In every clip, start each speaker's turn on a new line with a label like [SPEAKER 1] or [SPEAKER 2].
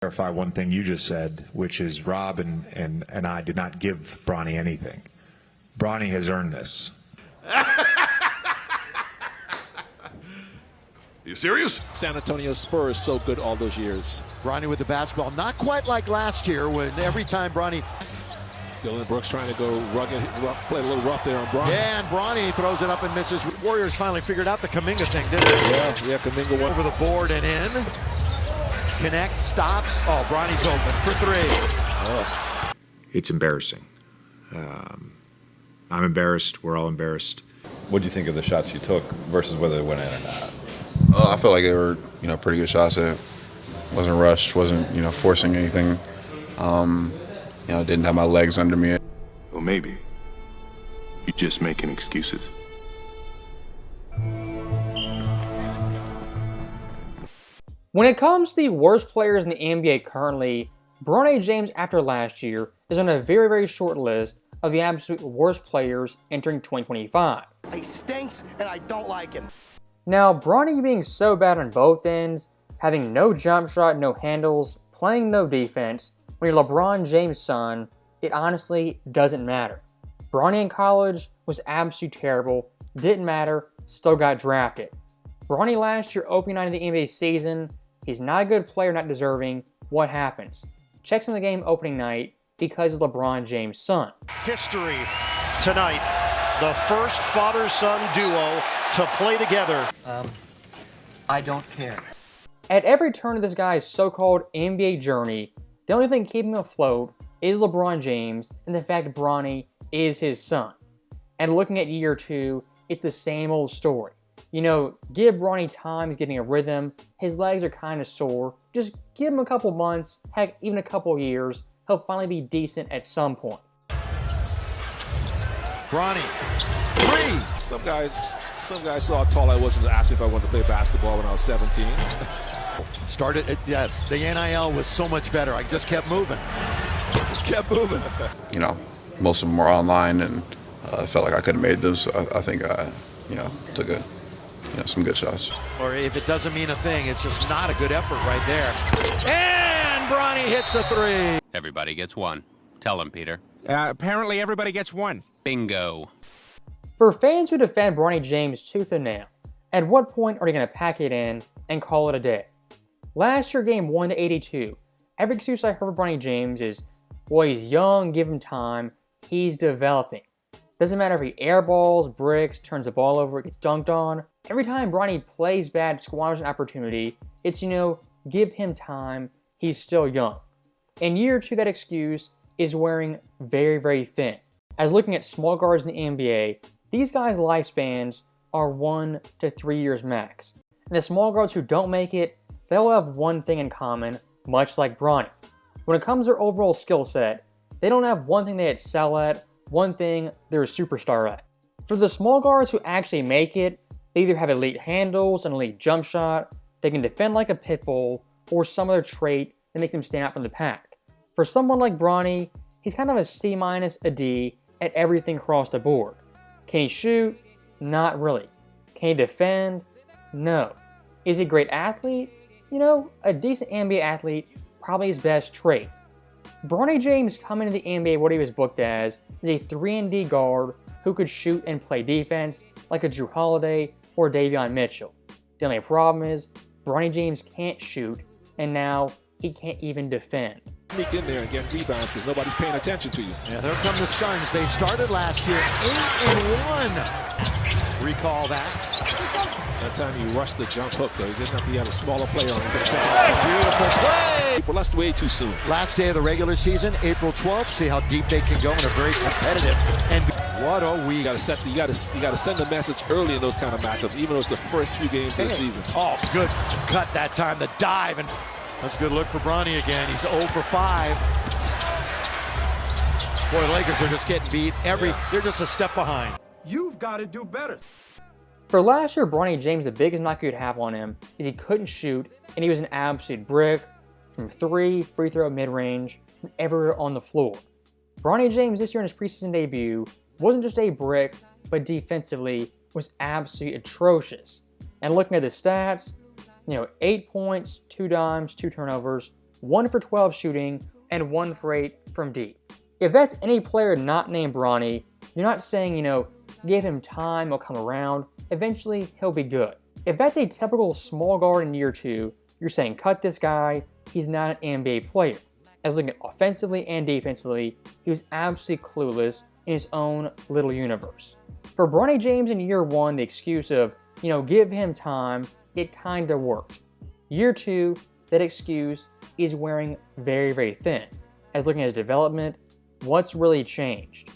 [SPEAKER 1] Clarify one thing you just said, which is Rob and I did not give Bronny anything. Bronny has earned this.
[SPEAKER 2] You serious?
[SPEAKER 3] San Antonio Spurs so good all those years.
[SPEAKER 4] Bronny with the basketball, not quite like last year when every time Bronny.
[SPEAKER 3] Dillon Brooks trying to go rugged, play a little rough there on Bronny.
[SPEAKER 4] Yeah, and Bronny throws it up and misses. Warriors finally figured out the Kuminga thing, didn't they?
[SPEAKER 3] Yeah, Kuminga went
[SPEAKER 4] over the board and in. Connect, stops. Oh, Bronny's open for three.
[SPEAKER 3] Oh.
[SPEAKER 5] It's embarrassing. I'm embarrassed. We're all embarrassed.
[SPEAKER 6] What do you think of the shots you took versus whether they went in or not?
[SPEAKER 7] I felt like they were, pretty good shots. It wasn't rushed, wasn't, forcing anything. Didn't have my legs under me.
[SPEAKER 2] Well, maybe. You're just making excuses.
[SPEAKER 8] When it comes to the worst players in the NBA currently, Bronny James after last year is on a very, very short list of the absolute worst players entering 2025.
[SPEAKER 9] He stinks and I don't like him.
[SPEAKER 8] Now, Bronny being so bad on both ends, having no jump shot, no handles, playing no defense, when you're LeBron James' son, it honestly doesn't matter. Bronny in college was absolutely terrible, didn't matter, still got drafted. Bronny last year opening night of the NBA season, he's not a good player, not deserving. What happens? Checks in the game opening night because of LeBron James' son.
[SPEAKER 4] History tonight. The first father-son duo to play together.
[SPEAKER 9] I don't care.
[SPEAKER 8] At every turn of this guy's so-called NBA journey, the only thing keeping him afloat is LeBron James and the fact Bronny is his son. And looking at year two, it's the same old story. Give Bronny time, he's getting a rhythm, his legs are kind of sore. Just give him a couple months, heck, even a couple years, he'll finally be decent at some point.
[SPEAKER 4] Bronny, three!
[SPEAKER 3] Some guys saw how tall I was and asked me if I wanted to play basketball when I was 17.
[SPEAKER 4] Started, yes, the NIL was so much better. I just kept moving. Just kept moving.
[SPEAKER 7] Most of them were online, and I felt like I could have made them. So I think I, took some good shots.
[SPEAKER 4] Or if it doesn't mean a thing, it's just not a good effort right there. And Bronny hits a three.
[SPEAKER 10] Everybody gets one. Tell him, Peter.
[SPEAKER 11] Apparently everybody gets one.
[SPEAKER 10] Bingo.
[SPEAKER 8] For fans who defend Bronny James tooth and nail, at what point are they going to pack it in and call it a day? Last year, game 1-82, every excuse I heard for Bronny James is, well, he's young, give him time, he's developing. Doesn't matter if he airballs, bricks, turns the ball over, gets dunked on. Every time Bronny plays bad, squanders an opportunity, it's, give him time, he's still young. In year two, that excuse is wearing very, very thin. As looking at small guards in the NBA, these guys' lifespans are 1 to 3 years max. And the small guards who don't make it, they all have one thing in common, much like Bronny. When it comes to their overall skill set, they don't have one thing they excel at, one thing they're a superstar at. For the small guards who actually make it, they either have elite handles, an elite jump shot, they can defend like a pit bull, or some other trait that makes them stand out from the pack. For someone like Bronny, he's kind of a C-, a D at everything across the board. Can he shoot? Not really. Can he defend? No. Is he a great athlete? A decent NBA athlete, probably his best trait. Bronny James coming into the NBA what he was booked as is a 3-and-D guard who could shoot and play defense like a Drew Holiday or Davion Mitchell. The only problem is Bronny James can't shoot, and now he can't even defend.
[SPEAKER 3] Sneak in there and get rebounds because nobody's paying attention to you.
[SPEAKER 4] Yeah, there come the Suns. They started last year 8-1. Recall that.
[SPEAKER 3] That time you rushed the jump hook, though. You didn't have to have a smaller player on him.
[SPEAKER 4] Beautiful play.
[SPEAKER 3] Well, that's way too soon.
[SPEAKER 4] Last day of the regular season, April 12th. See how deep they can go in a very competitive. And what a week!
[SPEAKER 3] You got to send the message early in those kind of matchups, even though it's the first few games of the season.
[SPEAKER 4] Oh, good cut that time. The dive, and that's a good look for Bronny again. He's 0 for 5. Boy, the Lakers are just getting beat. They're just a step behind.
[SPEAKER 11] You've got to do better.
[SPEAKER 8] For last year, Bronny James, the biggest knock you could have on him is he couldn't shoot, and he was an absolute brick from 3, free throw, mid-range, from everywhere on the floor. Bronny James this year in his preseason debut wasn't just a brick, but defensively was absolutely atrocious. And looking at the stats, 8 points, 2 dimes, 2 turnovers, 1 for 12 shooting, and 1 for 8 from deep. If that's any player not named Bronny, you're not saying, give him time, he'll come around, eventually he'll be good. If that's a typical small guard in year 2, you're saying cut this guy, he's not an NBA player. As looking offensively and defensively, he was absolutely clueless in his own little universe. For Bronny James in year 1, the excuse of, give him time, it kinda worked. Year 2, that excuse is wearing very, very thin. As looking at his development, what's really changed?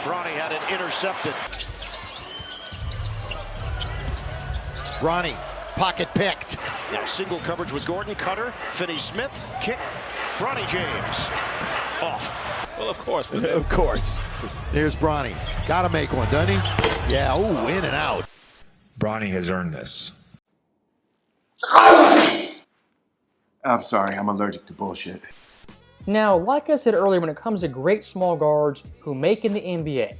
[SPEAKER 4] Bronny had it intercepted. Bronny, pocket picked.
[SPEAKER 12] Now single coverage with Gordon, Cutter, Finney-Smith, kick, Bronny James, off.
[SPEAKER 3] Well, of course.
[SPEAKER 4] Of course. Here's Bronny. Gotta make one, doesn't he? Yeah, ooh, in and out.
[SPEAKER 1] Bronny has earned this.
[SPEAKER 2] I'm sorry, I'm allergic to bullshit.
[SPEAKER 8] Now, like I said earlier, when it comes to great small guards who make in the NBA,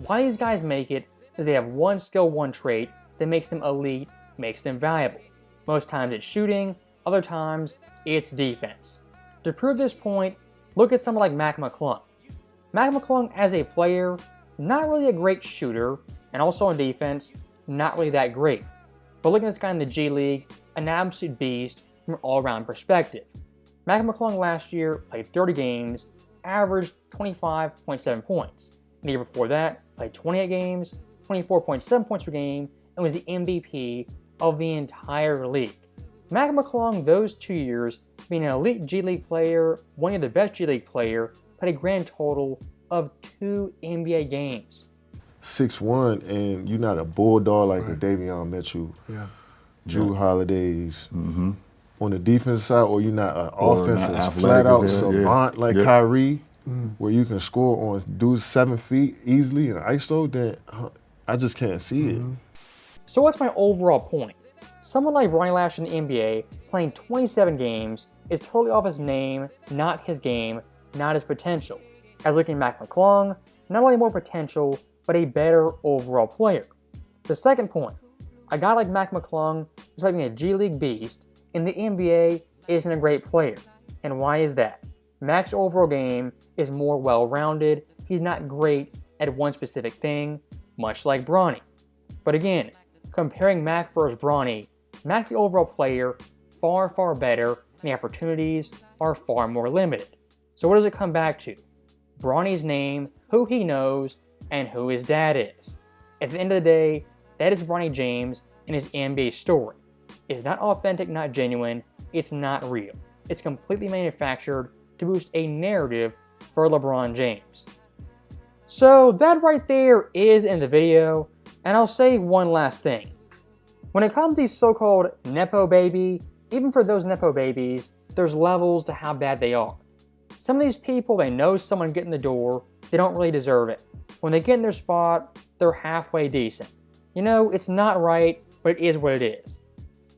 [SPEAKER 8] why these guys make it is they have one skill, one trait that makes them elite, makes them valuable. Most times it's shooting, other times it's defense. To prove this point, look at someone like McClung. McClung as a player, not really a great shooter, and also on defense, not really that great. But look at this guy in the G League, an absolute beast from an all-around perspective. McClung last year played 30 games, averaged 25.7 points. The year before that, played 28 games, 24.7 points per game, and was the MVP of the entire league. McClung, those 2 years, being an elite G League player, one of the best G League player, played a grand total of 2 NBA games.
[SPEAKER 13] 6'1", and you're not a bulldog like a Davion Mitchell, Drew Holidays. On the defensive side, or you're not an offensive flat-out savant like Kyrie, where you can score on dudes 7 feet easily and ISO, then I just can't see it.
[SPEAKER 8] So what's my overall point? Someone like Bronny last year in the NBA, playing 27 games, is totally off his name, not his game, not his potential. As looking at McClung, not only more potential, but a better overall player. The second point, a guy like McClung, despite being a G League beast, in the NBA isn't a great player. And why is that? Mac's overall game is more well-rounded. He's not great at one specific thing, much like Bronny. But again, comparing Mac versus Bronny, Mac the overall player, far, far better, and the opportunities are far more limited. So what does it come back to? Bronny's name, who he knows, and who his dad is. At the end of the day, that is Bronny James and his NBA story. It's not authentic, not genuine, it's not real. It's completely manufactured to boost a narrative for LeBron James. So that right there is in the video, and I'll say one last thing. When it comes to these so-called Nepo baby, even for those Nepo babies, there's levels to how bad they are. Some of these people, they know someone getting the door, they don't really deserve it. When they get in their spot, they're halfway decent. It's not right, but it is what it is.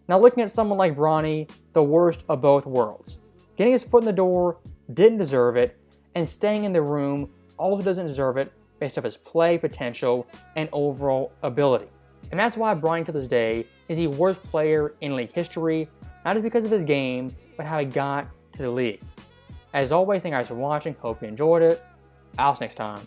[SPEAKER 8] Now looking at someone like Bronny, the worst of both worlds. Getting his foot in the door, didn't deserve it, and staying in the room also doesn't deserve it based off his play potential and overall ability. And that's why Bronny to this day is the worst player in league history, not just because of his game, but how he got to the league. As always, thank you guys for watching, hope you enjoyed it. I'll see you next time.